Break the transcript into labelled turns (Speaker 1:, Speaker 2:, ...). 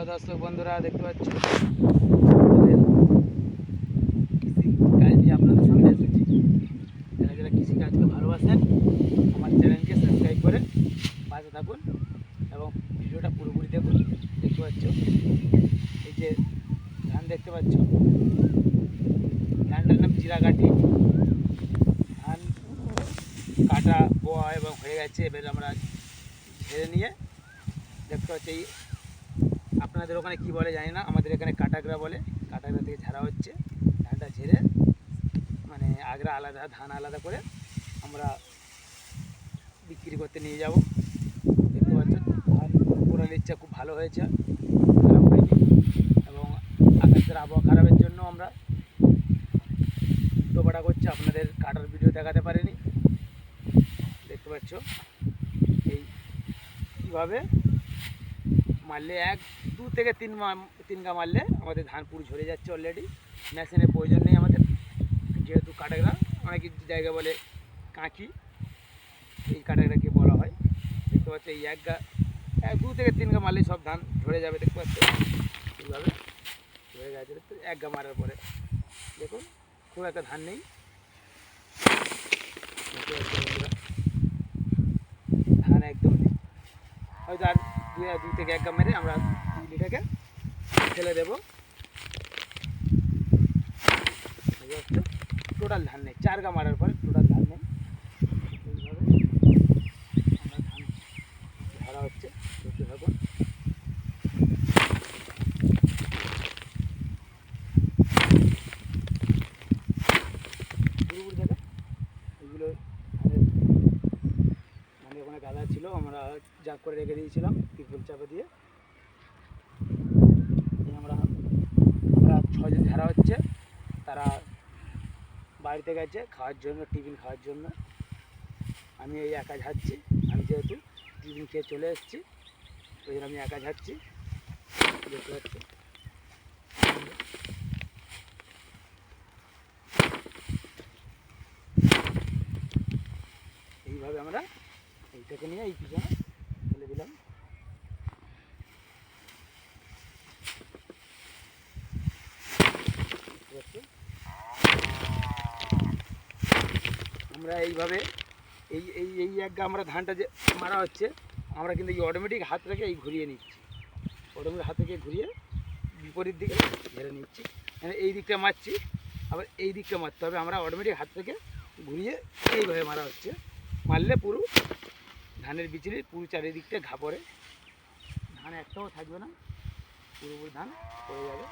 Speaker 1: দর্শক বন্ধুরা দেখতে পাচ্ছ আমাদের কৃষিকাজ নিয়ে আপনাদের সামনে এসেছি। যারা যারা কৃষিকাজকে ভালোবাসেন আমার চ্যানেলকে সাবস্ক্রাইব করে পাশে থাকুন এবং ভিডিওটা পুরোপুরি দেখুন। দেখতে পাচ্ছ এই যে ধান দেখতে পাচ্ছ, ধানটার নাম জিরাকাঠি। ধান কাটা বোয়া এবং হয়ে গেছে, এবার আমরা ঝেড়ে নিয়ে দেখতে পাচ্ছি এই আপনাদের ওখানে কি বলে জানি না, আমাদের এখানে কাটাগড়া বলে। কাটাগড়া থেকে ঝাড়া হচ্ছে ধানটা, ঝেড়ে মানে আগড়া আলাদা ধান আলাদা করে আমরা বিক্রি করতে নিয়ে যাব। দেখতে পাচ্ছ ধান পুরার ইচ্ছা খুব ভালো হয়েছে, খারাপ হয়নি। এবং আকাশের আবহাওয়া খারাপের জন্য আমরা ডোবাটা করছি, আপনাদের কাটার ভিডিও দেখাতে পারিনি। দেখতে পাচ্ছ এই কীভাবে মারলে 1-2 থেকে 3 গা মারলে আমাদের ধান পুরো ঝরে যাচ্ছে অলরেডি। মেশিনের প্রয়োজন নেই আমাদের, যেহেতু কাটাগড়া অনেক জায়গা বলে কাঁকি, এই কাটাগড়াকে বলা হয়। দেখতে পাচ্ছ এই 2 থেকে 3 গা মারলেই সব ধান ঝরে যাবে। দেখতে পাচ্ছ এইভাবে ঝরে গেছে। 1 গা মারার পরে দেখুন খুব একটা ধান নেই। ধান একদম নেই, হয়তো আর 2 থেকে 1 গা মেরে আমরা এটাকে ফেলে দেবো। টোটাল ধান নেই, 4 গা মারার পরে টোটাল ধান নেই। এইভাবে আমরা ধান ধরা হচ্ছে, দেখতে থাকুন। পুরোপুরি দেখা এগুলো ধানের ওখানে গাদা ছিল, আমরা জাগ করে রেখে দিয়েছিলাম ত্রিপল চাপা দিয়ে। আমরা 6 জন ঝাড়া হচ্ছে, তারা বাড়িতে গেছে খাওয়ার জন্য, টিফিন খাওয়ার জন্য। আমি এই একা ঝাড়ছি, আমি যেহেতু টিফিন খেয়ে চলে এসেছি ওই জন্য আমি একা ঝাড়ছি। দেখতে পাচ্ছি এইভাবে আমরা এইটাকে নিয়ে এই পিছনে ফেলে দিলাম। আমরা এইভাবে এই এই এই এক গা আমরা ধানটা যে মারা হচ্ছে, আমরা কিন্তু এই অটোমেটিক হাত রেখে এই ঘুরিয়ে নিচ্ছি, অটোমেটিক হাত থেকে ঘুরিয়ে বিপরীত দিকে ঝেড়ে নিচ্ছি। মানে এই দিকটা মারছি, আবার এই দিকটা মারতে হবে। আমরা অটোমেটিক হাত থেকে ঘুরিয়ে এইভাবে মারা হচ্ছে। মারলে পুরো ধানের বিচুলি পুরো চারিদিকটা ঘা পড়ে, ধান একটাও থাকবে না, পুরোপুরি ধান পড়ে যাবে।